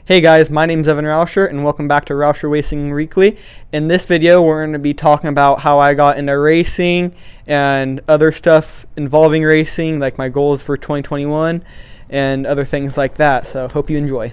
Hey guys, my name is Evan Rauscher and welcome back to Rauscher Racing Weekly. In this video, we're going to be talking about how I got into racing and other stuff involving racing, like my goals for 2021 and other things like that. So hope you enjoy.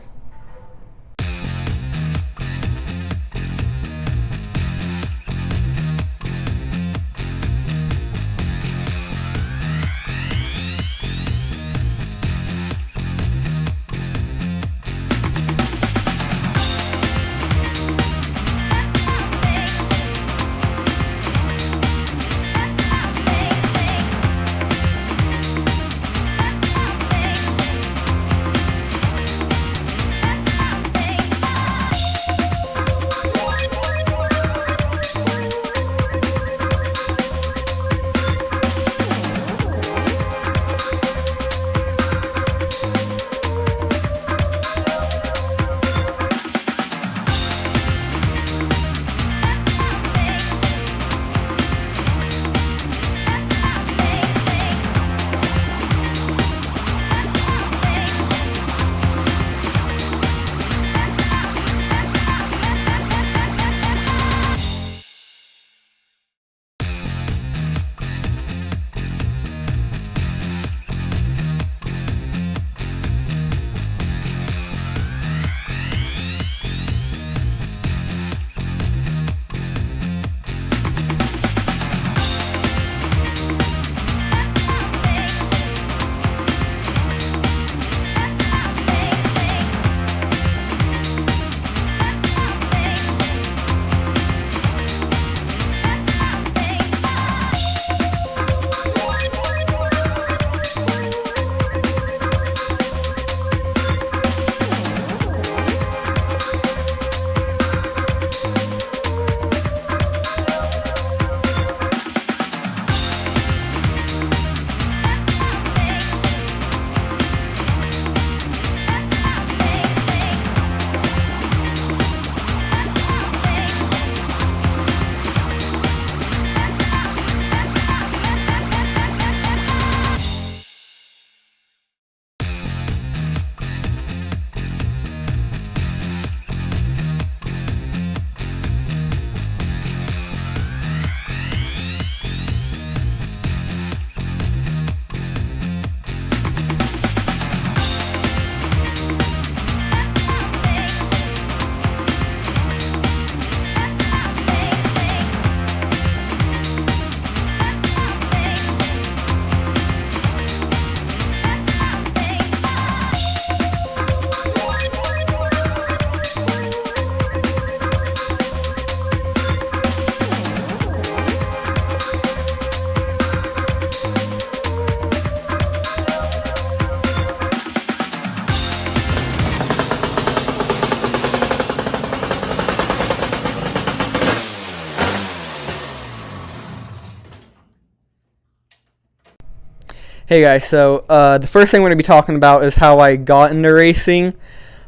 Hey guys, so the first thing we're going to be talking about is how I got into racing.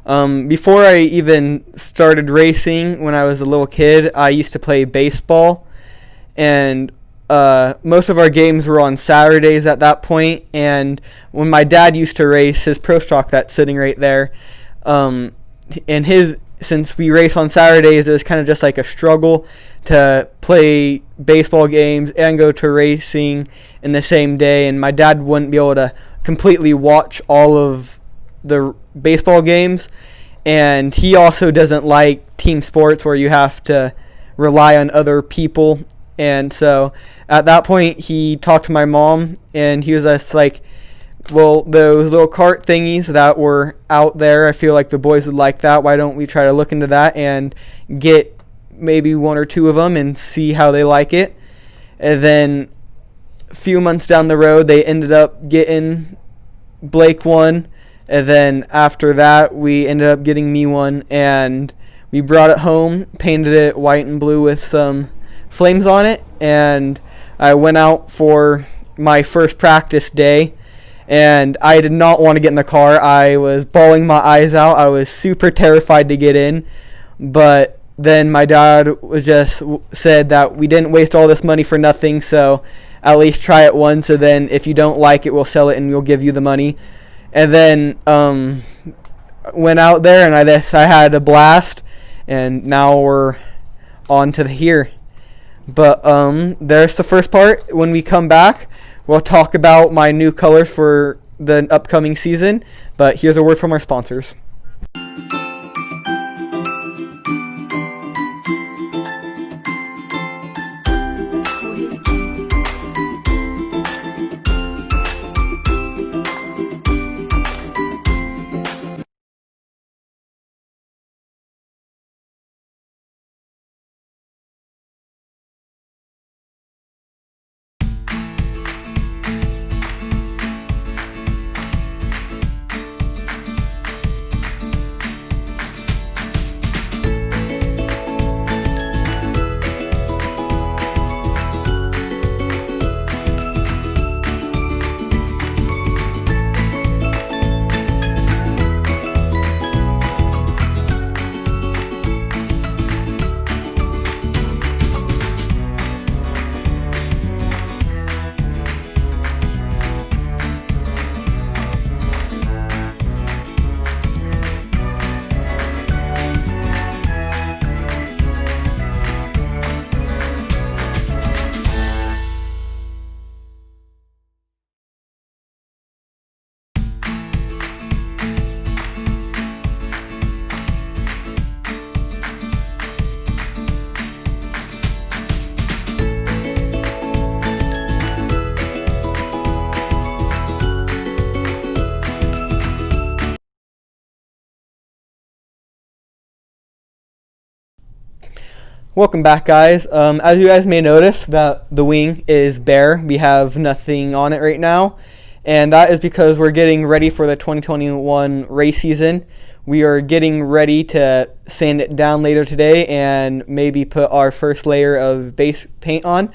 Before I even started racing, when I was a little kid, I used to play baseball, and most of our games were on Saturdays at that point. And when my dad used to race his Pro Stock that's sitting right there, since we race on Saturdays, it was kind of just like a struggle to play baseball games and go to racing in the same day, and my dad wouldn't be able to completely watch all of the baseball games, and he also doesn't like team sports where you have to rely on other people. And so at that point he talked to my mom, and he was just like, well, those little cart thingies that were out there, I feel like the boys would like that. Why don't we try to look into that and get maybe one or two of them and see how they like it? And then a few months down the road, they ended up getting Blake one. And then after that, we ended up getting me one. And we brought it home, painted it white and blue with some flames on it. And I went out for my first practice day. And I did not want to get in the car. I was bawling my eyes out. I was super terrified to get in. But then my dad said that we didn't waste all this money for nothing, so at least try it once, and then if you don't like it, we'll sell it and we'll give you the money. And then went out there, and I had a blast, and now we're on to the here. But there's the first part. When we come back, we'll talk about my new colors for the upcoming season. But here's a word from our sponsors. Welcome back, guys. As you guys may notice, that the wing is bare. We have nothing on it right now, and that is because we're getting ready for the 2021 race season. We are getting ready to sand it down later today and maybe put our first layer of base paint on.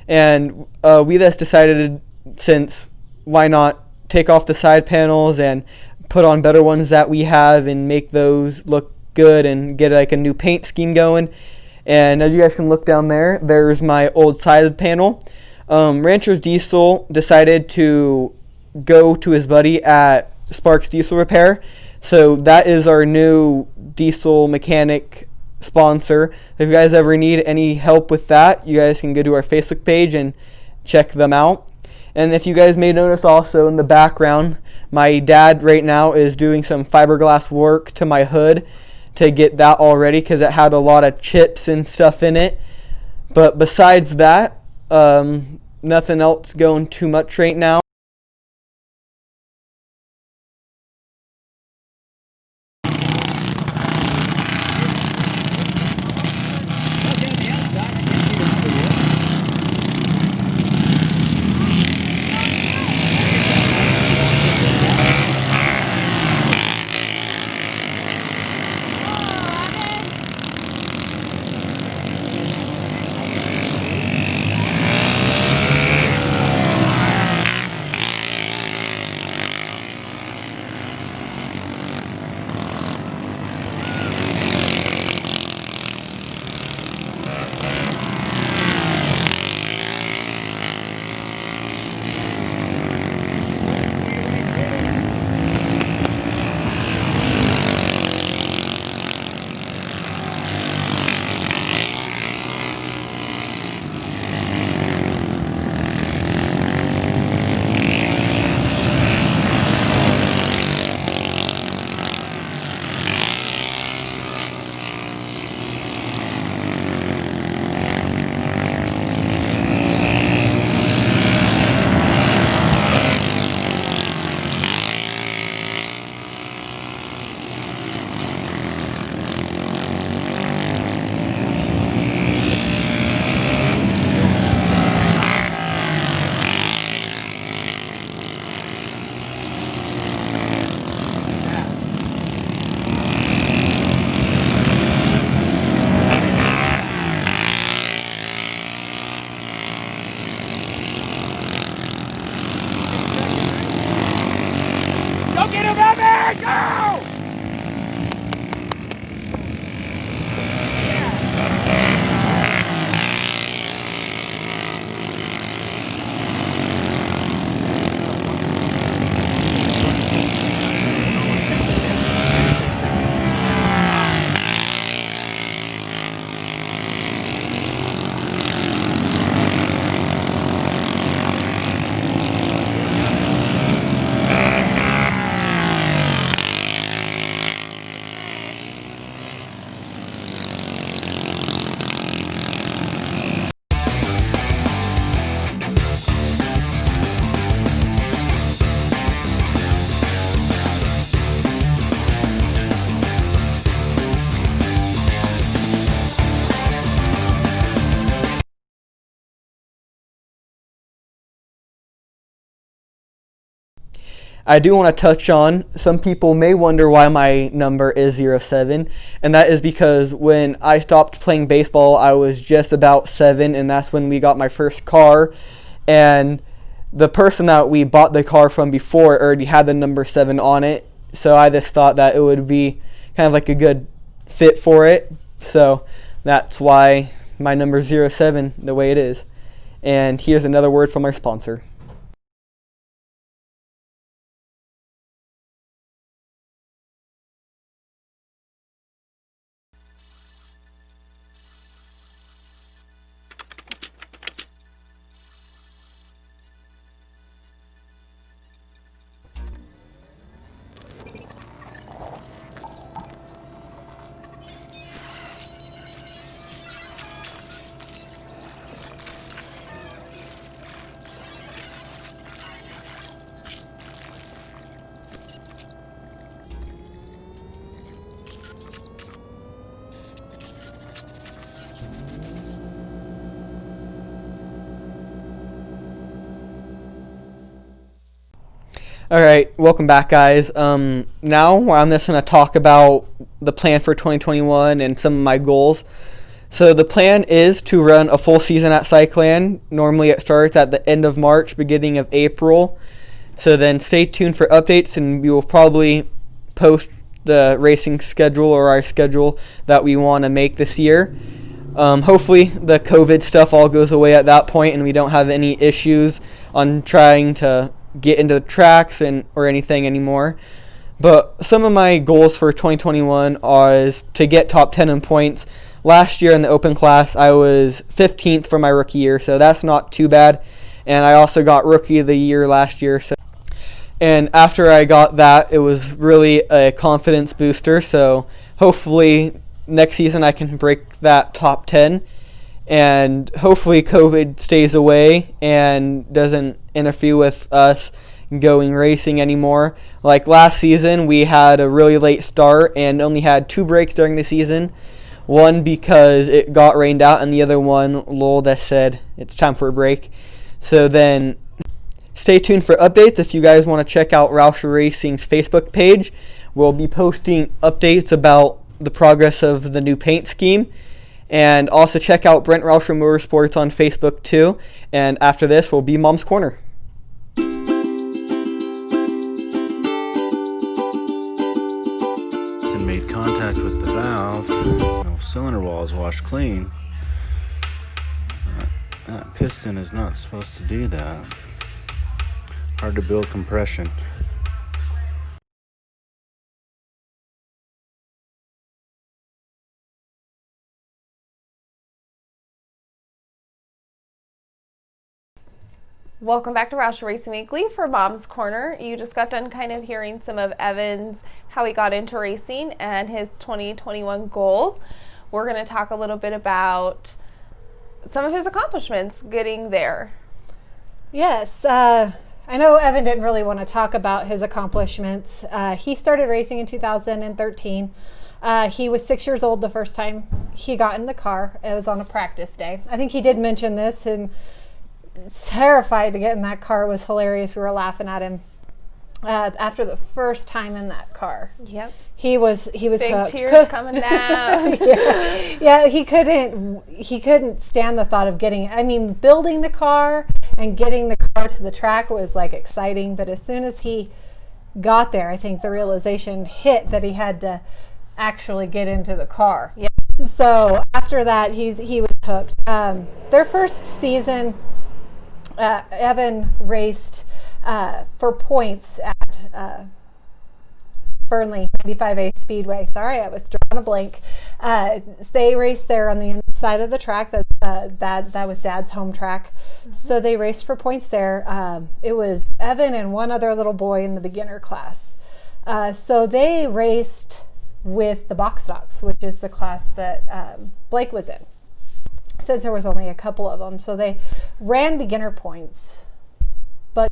And we just decided, since why not take off the side panels and put on better ones that we have and make those look good and get like a new paint scheme going. And as you guys can look down there, there's my old side panel. Rancher's Diesel decided to go to his buddy at Sparks Diesel Repair. So that is our new diesel mechanic sponsor. If you guys ever need any help with that, you guys can go to our Facebook page and check them out. And if you guys may notice also in the background, my dad right now is doing some fiberglass work to my hood to get that all ready, because it had a lot of chips and stuff in it. But besides that, nothing else going too much right now. I do want to touch on, some people may wonder why my number is 07, and that is because when I stopped playing baseball, I was just about 7, and that's when we got my first car, and the person that we bought the car from before already had the number 7 on it, so I just thought that it would be kind of like a good fit for it, so that's why my number is 07 the way it is. And here's another word from our sponsor. All right, welcome back, guys. Now I'm just going to talk about the plan for 2021 and some of my goals. So the plan is to run a full season at Cyclan. Normally it starts at the end of March, beginning of April. So then stay tuned for updates, and we will probably post the racing schedule or our schedule that we want to make this year. Hopefully the COVID stuff all goes away at that point and we don't have any issues on trying to get into tracks or anything anymore. But some of my goals for 2021 is to get top 10 in points. Last year in the open class I was 15th for my rookie year, so that's not too bad, and I also got rookie of the year last year, and after I got that, it was really a confidence booster, so hopefully next season I can break that top 10, and hopefully COVID stays away and doesn't interfere with us going racing anymore. Like last season, we had a really late start and only had 2 breaks during the season. One because it got rained out, and the other one, Lowell, that said it's time for a break. So then stay tuned for updates. If you guys want to check out Rauscher Racing's Facebook page, we'll be posting updates about the progress of the new paint scheme. And also check out Brent Rauscher Motorsports on Facebook too. And after this will be Mom's Corner. And made contact with the valve. No cylinder wall is washed clean. That piston is not supposed to do that. Hard to build compression. Welcome back to Rauscher Racing Weekly for Mom's Corner. You just got done kind of hearing some of Evan's, how he got into racing and his 2021 goals. We're going to talk a little bit about some of his accomplishments getting there. Yes, I know Evan didn't really want to talk about his accomplishments. He started racing in 2013. He was 6 years old the first time he got in the car. It was on a practice day. I think he did mention this, and terrified to get in that car. Was hilarious. We were laughing at him after the first time in that car. Yep. He was Big hooked. tears coming down. yeah, he couldn't stand the thought of building the car and getting the car to the track was like exciting, but as soon as he got there, I think the realization hit that he had to actually get into the car. Yep. So after that, he was hooked. Their first season, Evan raced for points at Fernley 95A Speedway. Sorry, I was drawing a blank. They raced there on the inside of the track. That was Dad's home track. Mm-hmm. So they raced for points there. It was Evan and one other little boy in the beginner class. So they raced with the box stocks, which is the class that Blake was in, since there was only a couple of them. So they ran beginner points, but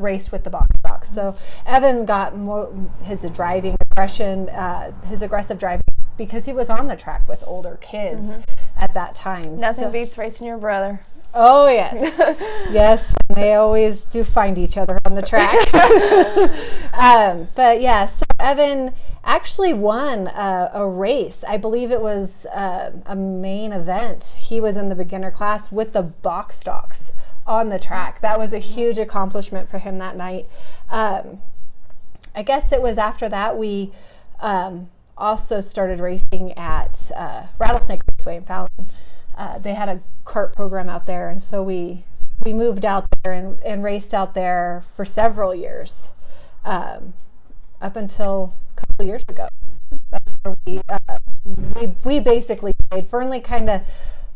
raced with the box stocks. So Evan got his driving aggression, his aggressive driving, because he was on the track with older kids at that time. Nothing beats racing your brother. Oh, yes. Yes, and they always do find each other on the track. But yeah, so Evan actually won a race. I believe it was a main event. He was in the beginner class with the box stocks on the track. That was a huge accomplishment for him that night. I guess it was after that we also started racing at Rattlesnake Raceway in Fallon. They had a kart program out there, and so we moved out there and raced out there for several years, up until a couple of years ago. That's where we basically stayed. Fernley kind of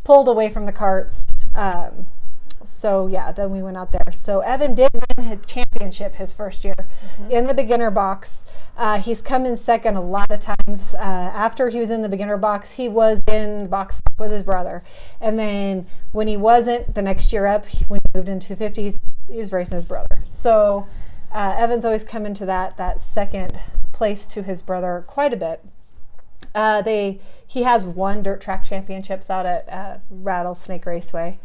pulled away from the karts. So yeah, then we went out there. So Evan did win his championship his first year in the beginner box. He's come in second a lot of times. After he was in the beginner box, he was in box with his brother. And then when he wasn't, the next year up, when he moved in 250s, he was racing his brother. So Evan's always come into that second place to his brother quite a bit. He has won dirt track championships out at Rattlesnake Raceway.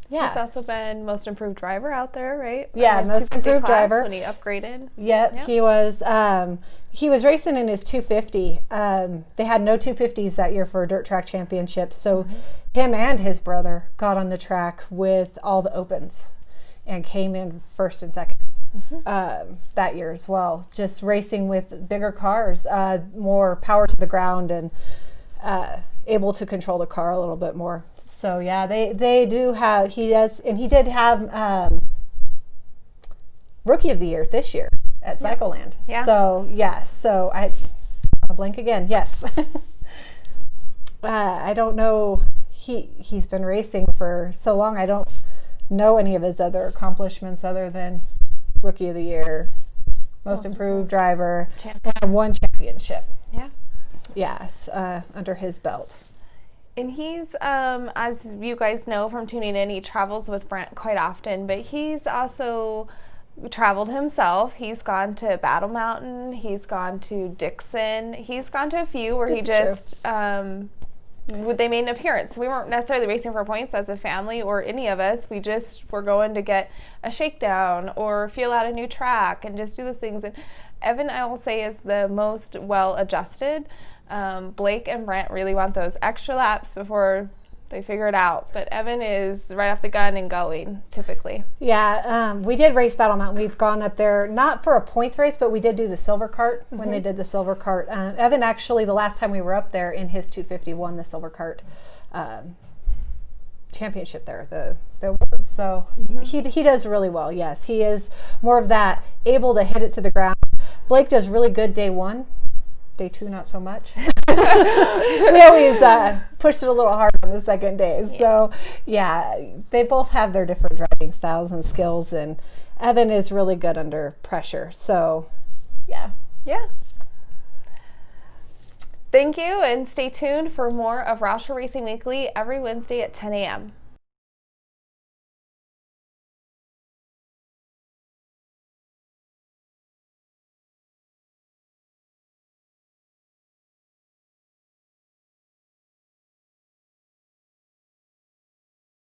He's also been most improved driver out there, right? Yeah, most improved driver when he upgraded. Yep. He was racing in his 250. They had no 250s that year for dirt track championships, so him and his brother got on the track with all the opens and came in first and second that year as well. Just racing with bigger cars, more power to the ground, and able to control the car a little bit more. So yeah, they do have, he did have Rookie of the Year this year at Cycleland. Yeah. So yeah, so I'll blank again. Yes. I don't know. He's been racing for so long. I don't know any of his other accomplishments other than Rookie of the Year, most improved driver, and one championship. Yeah. Yes, under his belt. And he's, as you guys know from tuning in, he travels with Brent quite often, but he's also traveled himself. He's gone to Battle Mountain. He's gone to Dixon. He's gone to a few where they made an appearance. We weren't necessarily racing for points as a family or any of us. We just were going to get a shakedown or feel out a new track and just do those things. And Evan, I will say, is the most well-adjusted. Blake and Brent really want those extra laps before they figure it out. But Evan is right off the gun and going, typically. Yeah, we did race Battle Mountain. We've gone up there, not for a points race, but we did do the silver cart when they did the silver cart. Evan actually, the last time we were up there in his 250, won the silver cart championship there, the award. So he does really well. Yes, he is more of that, able to hit it to the ground. Blake does really good day one. Day two, not so much. We always pushed it a little hard on the second day. Yeah. So, yeah, they both have their different driving styles and skills, and Evan is really good under pressure. So, yeah. Yeah. Thank you, and stay tuned for more of Rauscher Racing Weekly every Wednesday at 10 a.m.